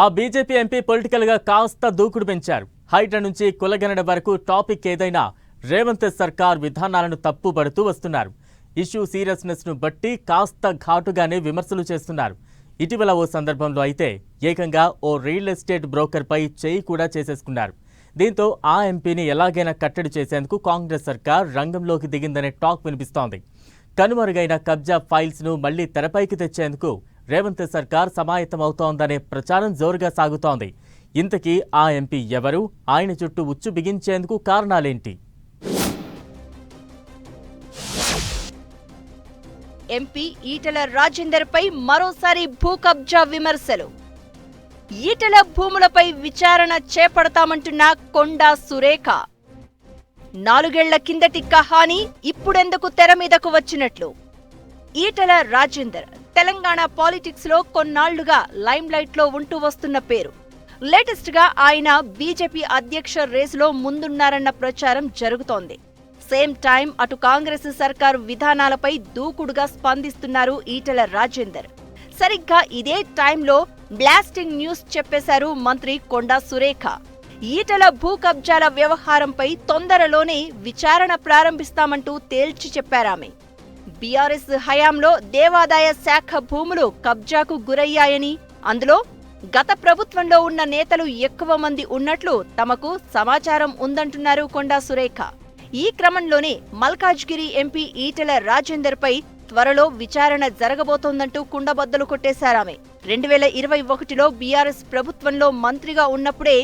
ఆ BJP MP political గా కాస్త దూకుడు పెంచారు. హైడ్రా నుంచి కులగణన వరకు టాపిక్ ఏదైనా రేవంత్ సర్కార్ విధానాలను తప్పుపడుతూ వస్తున్నారు. ఇష్యూ సీరియస్నెస్ ను బట్టి కాస్త ఘాటుగానే విమర్శలు చేస్తున్నారు. ఇటీవల ఓ సందర్భంలో అయితే ఏకంగా ఓ రియల్ ఎస్టేట్ బ్రోకర్ పై చేయి కూడా చేసేసుకున్నారు. దీంతో ఆ ఎంపీని ఎలాగైనా కట్టడి చేసేందుకు కాంగ్రెస్ సర్కార్ రంగంలోకి దిగిందనే టాక్ వినిపిస్తోంది. కనుమరుగైన కబ్జా ఫైల్స్ ను మళ్లీ తెరపైకి తెచ్చేందుకు రేవంత్ సర్కార్ సమాయత్తమవుతోందనే ప్రచారం జోరుగా సాగుతోంది. ఇంతకీ ఆ ఎంపీ ఎవరు? ఆయన చుట్టూ ఉచ్చు బిగించేందుకు కారణాలేంటి? ఎంపీ ఈటెల రాజేందర్ పై మరోసారి భూ కబ్జా విమర్శలు. ఈటెల భూములపై విచారణ చేపడతామంటున్న కొండా సురేఖ. 4 ఏళ్ల కిందటి కహాని ఇప్పుడెందుకు తెర మీదకు వచ్చినట్లు? ఈటెల రాజేందర్ తెలంగాణ పాలిటిక్స్ లో కొన్నాళ్లుగా లైమ్ లైట్ లో ఉంటూ వస్తున్న పేరు. లేటెస్ట్ గా ఆయన బీజేపీ అధ్యక్ష రేసులో ముందున్నారన్న ప్రచారం జరుగుతోంది. సేమ్ టైం అటు కాంగ్రెస్ సర్కారు విధానాలపై దూకుడుగా స్పందిస్తున్నారు ఈటెల రాజేందర్. సరిగ్గా ఇదే టైంలో బ్లాస్టింగ్ న్యూస్ చెప్పేశారు మంత్రి కొండా సురేఖ. ఈటెల భూ కబ్జాల వ్యవహారంపై తొందరలోనే విచారణ ప్రారంభిస్తామంటూ తేల్చి చెప్పారామె. బీఆర్ఎస్ హయాంలో దేవాదాయ శాఖ భూములు కబ్జాకు గురయ్యాయని, అందులో గత ప్రభుత్వంలో ఉన్న నేతలు ఎక్కువ మంది ఉన్నట్లు తమకు సమాచారం ఉందంటున్నారు కొండా సురేఖ. ఈ క్రమంలోనే మల్కాజ్గిరి ఎంపీ ఈటెల రాజేందర్ పై త్వరలో విచారణ జరగబోతోందంటూ కుండబద్దలు కొట్టేశారామె. 2021లో బీఆర్ఎస్ ప్రభుత్వంలో మంత్రిగా ఉన్నప్పుడే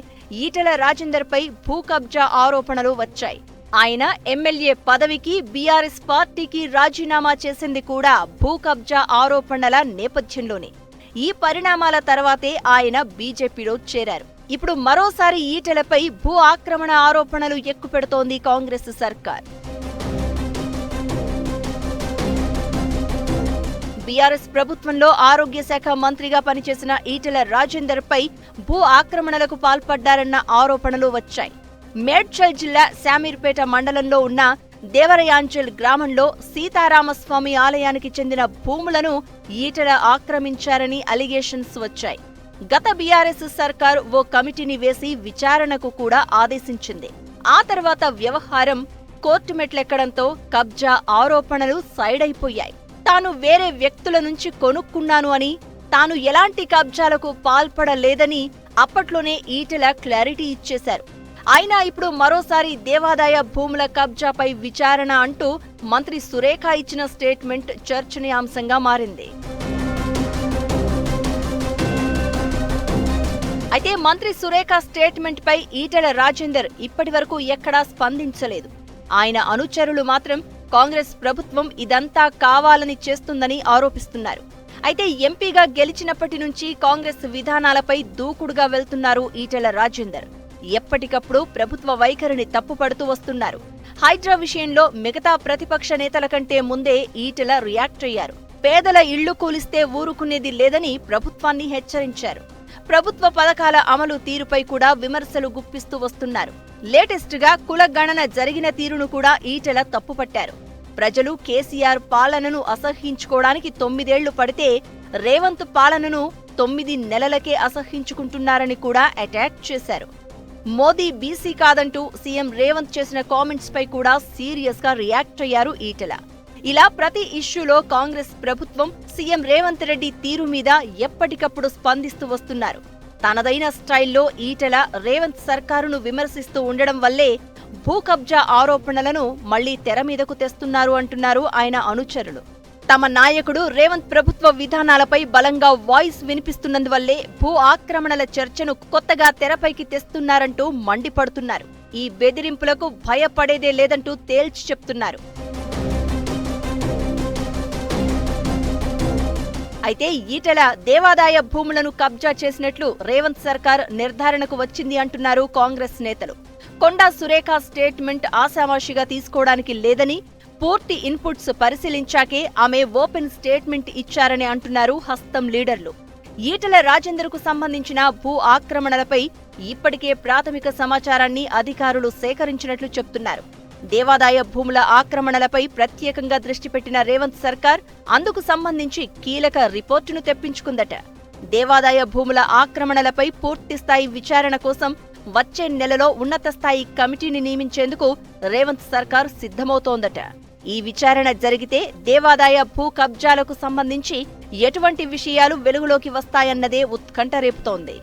ఈటెల రాజేందర్ పై భూ కబ్జా ఆరోపణలు వచ్చాయి. ఆయన ఎమ్మెల్యే పదవికి బీఆర్ఎస్ పార్టీకి రాజీనామా చేసింది కూడా భూ కబ్జా ఆరోపణల నేపథ్యంలోనే. ఈ పరిణామాల తర్వాతే ఆయన బీజేపీలో చేరారు. ఇప్పుడు మరోసారి ఈటెలపై భూ ఆక్రమణ ఆరోపణలు ఎక్కుపెడుతోంది కాంగ్రెస్ సర్కార్. బీఆర్ఎస్ ప్రభుత్వంలో ఆరోగ్య శాఖ మంత్రిగా పనిచేసిన ఈటెల రాజేందర్ పై భూ ఆక్రమణలకు పాల్పడ్డారన్న ఆరోపణలు వచ్చాయి. మేడ్చల్ జిల్లా శామీర్పేట మండలంలో ఉన్న దేవరయాంచల్ గ్రామంలో సీతారామస్వామి ఆలయానికి చెందిన భూములను ఈటెల ఆక్రమించారని అలిగేషన్స్ వచ్చాయి. గత బీఆర్ఎస్ సర్కార్ ఓ కమిటీని వేసి విచారణకు కూడా ఆదేశించింది. ఆ తర్వాత వ్యవహారం కోర్టు మెట్లెక్కడంతో కబ్జా ఆరోపణలు సైడ్ అయిపోయాయి. తాను వేరే వ్యక్తుల నుంచి కొనుక్కున్నాను అని, తాను ఎలాంటి కబ్జాలకు పాల్పడలేదని అప్పట్లోనే ఈటెల క్లారిటీ ఇచ్చేశారు. అయినా ఇప్పుడు మరోసారి దేవాదాయ భూముల కబ్జాపై విచారణ అంటూ మంత్రి సురేఖ ఇచ్చిన స్టేట్మెంట్ చర్చనీయాంశంగా మారింది. అయితే మంత్రి సురేఖ స్టేట్మెంట్ పై ఈటెల రాజేందర్ ఇప్పటివరకు ఎక్కడా స్పందించలేదు. ఆయన అనుచరులు మాత్రం కాంగ్రెస్ ప్రభుత్వం ఇదంతా కావాలని చేస్తుందని ఆరోపిస్తున్నారు. అయితే ఎంపీగా గెలిచినప్పటి నుంచి కాంగ్రెస్ విధానాలపై దూకుడుగా వెళ్తున్నారు ఈటెల రాజేందర్. ఎప్పటికప్పుడు ప్రభుత్వ వైఖరిని తప్పుపడుతూ వస్తున్నారు. హైడ్రా విషయంలో మిగతా ప్రతిపక్ష నేతల కంటే ముందే ఈటెల రియాక్ట్ అయ్యారు. పేదల ఇళ్లు కూలిస్తే ఊరుకునేది లేదని ప్రభుత్వాన్ని హెచ్చరించారు. ప్రభుత్వ పథకాల అమలు తీరుపై కూడా విమర్శలు గుప్పిస్తూ వస్తున్నారు. లేటెస్ట్ గా కుల గణన జరిగిన తీరును కూడా ఈటెల తప్పుపట్టారు. ప్రజలు కేసీఆర్ పాలనను అసహ్యించుకోవడానికి 9 ఏళ్లు పడితే రేవంత్ పాలనను 9 నెలలకే అసహ్యించుకుంటున్నారని కూడా అటాక్ చేశారు. మోదీ బీసీ కాదంటూ సీఎం రేవంత్ చేసిన కామెంట్స్ పై కూడా సీరియస్ గా రియాక్ట్ అయ్యారు ఈటెల. ఇలా ప్రతి ఇష్యూలో కాంగ్రెస్ ప్రభుత్వం సీఎం రేవంత్ రెడ్డి తీరు మీద ఎప్పటికప్పుడు స్పందిస్తూ వస్తున్నారు. తనదైన స్టైల్లో ఈటెల రేవంత్ సర్కారును విమర్శిస్తూ ఉండడం వల్లే భూ కబ్జా ఆరోపణలను మళ్లీ తెర మీదకు తెస్తున్నారు అంటున్నారు ఆయన అనుచరులు. తమ నాయకుడు రేవంత్ ప్రభుత్వ విధానాలపై బలంగా వాయిస్ వినిపిస్తున్నందువల్లే భూ ఆక్రమణల చర్చను కొత్తగా తెరపైకి తెస్తున్నారంటూ మండిపడుతున్నారు. ఈ బెదిరింపులకు భయపడేదే లేదంటూ తేల్చి చెప్తున్నారు. అయితే ఈటెల దేవాదాయ భూములను కబ్జా చేసినట్లు రేవంత్ సర్కార్ నిర్ధారణకు వచ్చింది అంటున్నారు కాంగ్రెస్ నేతలు. కొండా సురేఖ స్టేట్మెంట్ ఆశామాషిగా తీసుకోవడానికి లేదని, పూర్తి ఇన్పుట్స్ పరిశీలించాకే ఆమె ఓపెన్ స్టేట్మెంట్ ఇచ్చారని అంటున్నారు హస్తం లీడర్లు. ఈటెల రాజేందర్ కు సంబంధించిన భూ ఆక్రమణలపై ఇప్పటికే ప్రాథమిక సమాచారాన్ని అధికారులు సేకరించినట్లు చెప్తున్నారు. దేవాదాయ భూముల ఆక్రమణలపై ప్రత్యేకంగా దృష్టి పెట్టిన రేవంత్ సర్కార్ అందుకు సంబంధించి కీలక రిపోర్టును తెప్పించుకుందట. దేవాదాయ భూముల ఆక్రమణలపై పూర్తిస్థాయి విచారణ కోసం వచ్చే నెలలో ఉన్నత స్థాయి కమిటీని నియమించేందుకు రేవంత్ సర్కార్ సిద్ధమవుతోందట. ఈ విచారణ జరిగితే దేవాదాయ భూ కబ్జాలకు సంబంధించి ఎటువంటి విషయాలు వెలుగులోకి వస్తాయన్నదే ఉత్కంఠ రేపుతోంది.